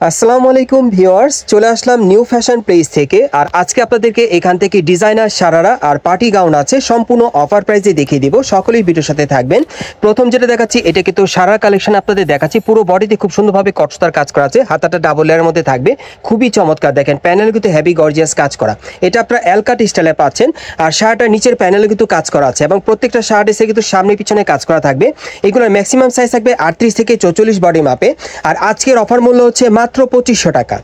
আসসালামু আলাইকুম ভিউয়ার্স, চলে আসলাম নিউ ফ্যাশন প্লেস থেকে। আর আজকে আপনাদেরকে এখান থেকে ডিজাইনার শারারা আর পার্টি গাউন আছে সম্পূর্ণ অফার প্রাইসে দেখিয়ে দিব। সকলেই ভিডিওর সাথে থাকবেন। প্রথম যেটা দেখাচ্ছি এটা কিন্তু শারারা কালেকশন আপনাদের দেখাচ্ছি। পুরো বডিতে খুব সুন্দরভাবে কটসতার কাজ করা আছে, হাতাটা ডাবল লেয়ারের মধ্যে থাকবে, খুবই চমৎকার। দেখেন প্যানেল কিন্তু হেভি গর্জিয়াস কাজ করা, এটা আপনারা এলকাট স্টাইলে পাচ্ছেন। আর শার্টটার নিচের প্যানেলে কিন্তু কাজ করা আছে এবং প্রত্যেকটা শার্ট এসে কিন্তু সামনে পিছনে কাজ করা থাকবে। এগুলোর ম্যাক্সিমাম সাইজ থাকবে 38 থেকে 44 বডি মাপে। আর আজকের অফার মূল্য হচ্ছে মাত্র 2500 টাকা।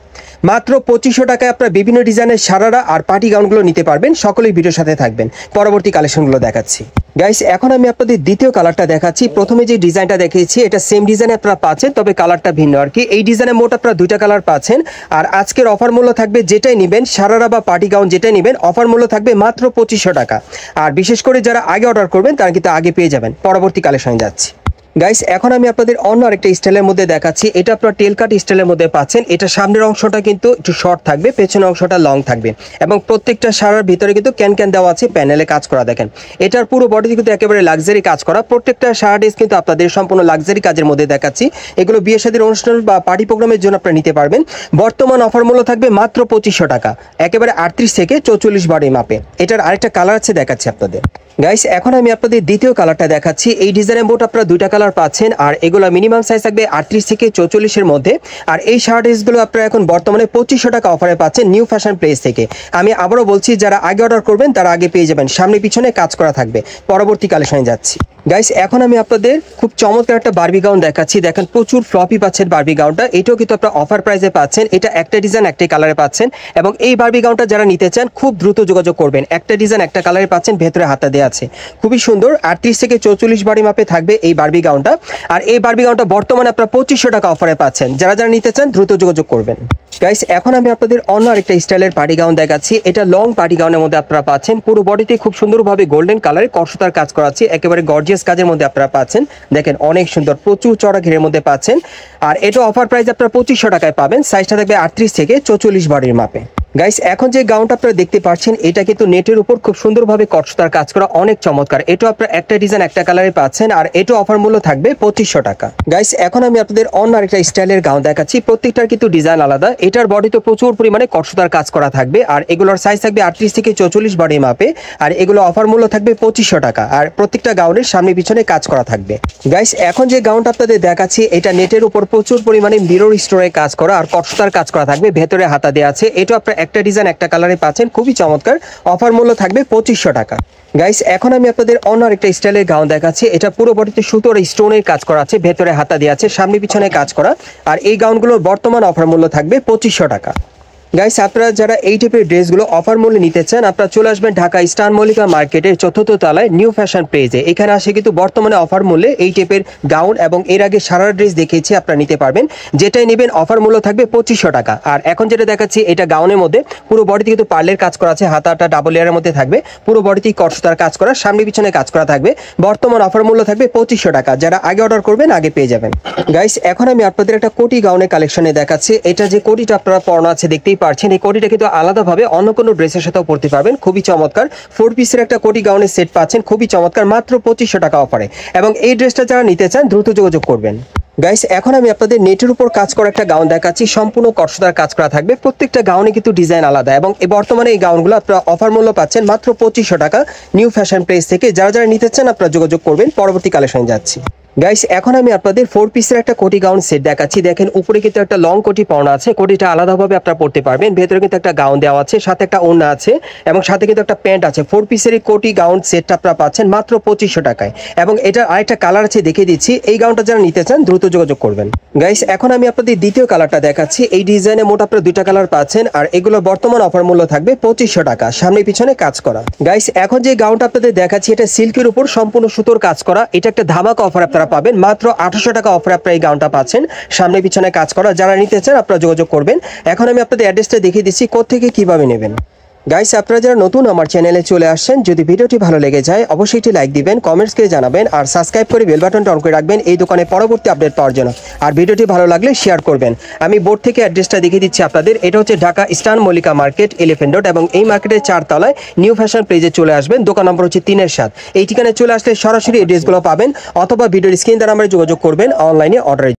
মাত্র 2500 টাকায় আপনারা বিভিন্ন ডিজাইনের শারারা আর পার্টি গাউনগুলো নিতে পারবেন। সকলেই ভিডিওর সাথে থাকবেন, পরবর্তী কালেকশনগুলো দেখাচ্ছি। গাইস, এখন আমি আপনাদের দ্বিতীয় কালারটা দেখাচ্ছি। প্রথমে যে ডিজাইনটা দেখিয়েছি এটা সেম ডিজাইনে আপনারা পাচ্ছেন, তবে কালারটা ভিন্ন আর কি। এই ডিজাইনের মোট আপনারা দুইটা কালার পাচ্ছেন। আর আজকের অফার মূল্য থাকবে যেটাই নেবেন, শারারা বা পার্টি গাউন যেটাই নেবেন, অফার মূল্য থাকবে মাত্র 2500 টাকা। আর বিশেষ করে যারা আগে অর্ডার করবেন তারা কিন্তু আগে পেয়ে যাবেন। পরবর্তী কালেকশনে যাচ্ছি। গাইস, এখন আমি আপনাদের অন্য আরেকটা স্টাইলের মধ্যে দেখাচ্ছি। এটা আপনারা টেল কাট স্টাইলের মধ্যে পাচ্ছেন। এটা সামনের অংশটা কিন্তু একটু শর্ট থাকবে, পেছনের অংশটা লং থাকবে এবং প্রত্যেকটা শাড়ার ভিতরে কিন্তু ক্যান দেওয়া আছে, প্যানেলে কাজ করা। দেখেন এটার পুরো বডিতে কিন্তু একেবারে লাক্সারি কাজ করা। প্রত্যেকটা শাড়া ড্রেস কিন্তু আপনাদের সম্পূর্ণ লাক্সারি কাজের মধ্যে দেখাচ্ছি। এগুলো বিয়ে শাদীর অনুষ্ঠান বা পার্টি প্রোগ্রামের জন্য আপনারা নিতে পারবেন। বর্তমান অফার মূল্য থাকবে মাত্র 2500 টাকা, একেবারে 38 থেকে 44 বডি মাপে। এটার আরেকটা কালার আছে, দেখাচ্ছি আপনাদের। গাইস, এখন আমি আপনাদের দ্বিতীয় কালারটা দেখাচ্ছি। এই ডিজাইনের মোট আপনারা দুইটা কালার পাচ্ছেন। আর এগুলো মিনিমাম সাইজ থাকবে 38 থেকে 44 মধ্যে। আর এই শার্ট ড্রেসগুলো আপনারা এখন বর্তমানে 2500 টাকা অফারে পাচ্ছেন নিউ ফ্যাশন প্লেস থেকে। আমি আবারও বলছি, যারা আগে অর্ডার করবেন তারা আগে পেয়ে যাবেন। সামনে পিছনে কাজ করা থাকবে। পরবর্তী কালেকশনে যাচ্ছি। গাইস, এখন আমি আপনাদের খুব চমৎকার একটা বারবি গাউন দেখাচ্ছি। দেখেন প্রচুর ফ্লপি পাচ্ছেন বারবি গাউনটা। এটাও কিন্তু আপনারা অফার প্রাইসে পাচ্ছেন। এটা একটা ডিজাইন একটাই কালারে পাচ্ছেন এবং এই বারবি গাউনটা যারা নিতে চান খুব দ্রুত যোগাযোগ করবেন। একটা ডিজাইন একটা কালারে পাচ্ছেন, ভেতরে হাতা দেওয়া আছে, খুবই সুন্দর। 38 থেকে 44 বডি মাপে থাকবে এই বারবি গাউনটা। আর এই বারবি গাউনটা বর্তমানে আপনারা 2500 টাকা অফারে পাচ্ছেন। যারা যারা নিতে চান দ্রুত যোগাযোগ করবেন। গাইস, এখন আমি আপনাদের অন্য আরেকটা স্টাইলের পার্টি গাউন দেখাচ্ছি। এটা লং পার্টি গাউনের মধ্যে আপনারা পাচ্ছেন। পুরো বডিতে খুব সুন্দরভাবে গোল্ডেন কালারে কটসতার কাজ করা আছে, একেবারে গর্জিয়াস কাজের মধ্যে আপনারা পাচ্ছেন। দেখেন অনেক সুন্দর, প্রচুর চড়া ঘেরের মধ্যে পাচ্ছেন। আর এটা অফার প্রাইস আপনারা 2500 টাকায় পাবেন। সাইজটা থাকবে 38 থেকে 44 বডির মাপে। গাইস, এখন যে গাউনটা আপনারা দেখতে পাচ্ছেন এটা কিন্তু নেটের উপর খুব সুন্দরভাবে কটসতার কাজ করা, অনেক চমৎকার। এটা আপনারা একটা ডিজাইন একটা কালারে পাচ্ছেন। আর এটা অফার মূল্য থাকবে 2500 টাকা। গাইস, এখন আমি আপনাদের অন্য আরেকটা স্টাইলের গাউন দেখাচ্ছি। প্রত্যেকটার কিন্তু ডিজাইন আলাদা। এটার বডিতে প্রচুর পরিমাণে কটসতার কাজ করা থাকবে। আর এগুলোর সাইজ থাকবে 38 থেকে 44 বডি মাপে। আর এগুলো অফার মূল্য থাকবে 2500 টাকা। আর প্রত্যেকটা গাউনের সামনে পিছনে কাজ করা থাকবে। গাইস, এখন যে গাউনটা আপনাদের দেখাচ্ছি এটা নেটের উপর প্রচুর পরিমাণে মিরর স্টোরে কাজ করা আর কটসতার কাজ করা থাকবে, ভেতরে হাতা দেওয়া আছে। এটা আপনারা একটা ডিজাইন একটা কালারে পাচ্ছেন, খুবই চমৎকার। অফার মূল্য থাকবে 2500 টাকা। গাইস, এখন আমি আপনাদের অন্য আরেকটা স্টাইলের গাউন দেখাচ্ছি। এটা পুরো বডিতে সুতোর স্টোনের কাজ করা আছে, ভেতরে হাতা দেওয়া আছে, সামনে পিছনে কাজ করা। আর এই গাউনগুলোর বর্তমান অফার মূল্য থাকবে 2500 টাকা। গাইস, আপনারা যারা এই টাইপের ড্রেসগুলো অফার মূল্যে নিতে চান আপনারা চলে আসবেন ঢাকা স্টার মল্লিকা মার্কেটের 4th তলায় নিউ ফ্যাশন পেজে। এখানে আসে কিন্তু বর্তমানে অফার মূল্যে এই টাইপের গাউন এবং এর আগে সারা ড্রেস দেখিয়েছি, আপনারা নিতে পারবেন। যেটাই নেবেন অফার মূল্য থাকবে 2500 টাকা। আর এখন যেটা দেখাচ্ছি এটা গাউনের মধ্যে পুরো বডিতে কিন্তু পার্লের কাজ করা আছে, হাতাটা ডাবল লেয়ারের মধ্যে থাকবে, পুরো বডিতেই কটসতার কাজ করা, সামনে পিছনে কাজ করা থাকবে। বর্তমান অফার মূল্য থাকবে 2500 টাকা। যারা আগে অর্ডার করবেন আগে পেয়ে যাবেন। গাইস, এখন আমি আপনাদের একটা কোটি গাউনের কালেকশনে দেখাচ্ছি। এটা যে কোটিটা আপনারা পরনো আছে দেখতেই পাচ্ছেন, এই কোটিটা কিন্তু আলাদাভাবে অন্য কোনো ড্রেসের সাথেও পরতে পারবেন। খুবই চমৎকার 4 পিসের একটা কোটি গাউনের সেট পাচ্ছেন, খুবই চমৎকার, মাত্র 2500 টাকা অফারে। এবং এই ড্রেসটা যারা নিতে চান দ্রুত যোগাযোগ করবেন। গাইস, এখন আমি আপনাদের নেটের উপর কাজ করা একটা গাউন দেখাচ্ছি। সম্পূর্ণ কটসতার কাজ করা থাকবে, প্রত্যেকটা গাউনে কিন্তু ডিজাইন আলাদা। এবং বর্তমানে এই গাউনগুলো আপনারা অফার মূল্য পাচ্ছেন মাত্র 2500 টাকা নিউ ফ্যাশন প্লেস থেকে। যারা যারা নিতে চান আপনারা যোগাযোগ করবেন। পরবর্তী কালেকশনে যাচ্ছি। গাইস, এখন আমি আপনাদের 4 পিসের একটা কোটি গাউন সেট দেখাচ্ছি। দেখেন উপরে কিন্তু একটা লং কোটি পাওনা আছে, কোটিটা আলাদাভাবে আপনারা পরতে পারবেন। ভেতরে কিন্তু একটা গাউন দেওয়া আছে, সাথে একটা ওড়না আছে এবং সাথে কিন্তু একটা প্যান্ট আছে। 4 পিসের এই কোটি গাউন সেটটা আপনারা পাচ্ছেন মাত্র 2500 টাকায়। এবং এটার আরেকটা কালার আছে, দেখিয়ে দিচ্ছি। এই গাউনটা যারা নিতে চান দ্রুত যোগাযোগ করবেন। গাইস, এখন আমি আপনাদের দ্বিতীয় কালারটা দেখাচ্ছি। এই ডিজাইনে মোট আপনারা দুইটা কালার পাচ্ছেন। আর এগুলোর বর্তমান অফার মূল্য থাকবে 2500 টাকা, সামনে পিছনে কাজ করা। গাইস, এখন যে গাউনটা আপনাদের দেখাচ্ছি এটা সিল্কের উপর সম্পূর্ণ সুতোর কাজ করা। এটা একটা ধামাকা অফার আপনারা পাবেন, মাত্র 800 টাকা অফারে আপনারা এই গাউনটা পাচ্ছেন, সামনে পিছনে কাজ করা। যারা নিতে চান আপনারা যোগাযোগ করবেন। এখন আমি আপনাদের অ্যাড্রেসটা দেখিয়ে দিচ্ছি কোত্থেকে কিভাবে নেবেন। গাইস, আপনারা যারা নতুন আমার চ্যানেলে চলে আসছেন, যদি ভিডিওটি ভালো লেগে যায় অবশ্যই একটি লাইক দিবেন, কমেন্টস করে জানাবেন আর সাবস্ক্রাইব করে বেল বাটনটা অন করে রাখবেন এই দোকানে পরবর্তী আপডেট পাওয়ার জন্য। আর ভিডিওটি ভালো লাগলে শেয়ার করবেন। আমি বোর্ড থেকে অ্যাড্রেসটা দেখিয়ে দিচ্ছি আপনাদের। এটা হচ্ছে Dhaka star Mallika market, elephant road. এবং এই মার্কেটের 4 তলায় নিউ ফ্যাশন প্লেজে চলে আসবেন। দোকান নম্বর হচ্ছে 3-7। এই ঠিকানায় চলে আসলে সরাসরি এই ড্রেসগুলো পাবেন, অথবা ভিডিওর স্ক্রিন দ্বারা আমরা যোগাযোগ করবেন অনলাইনে অর্ডারের।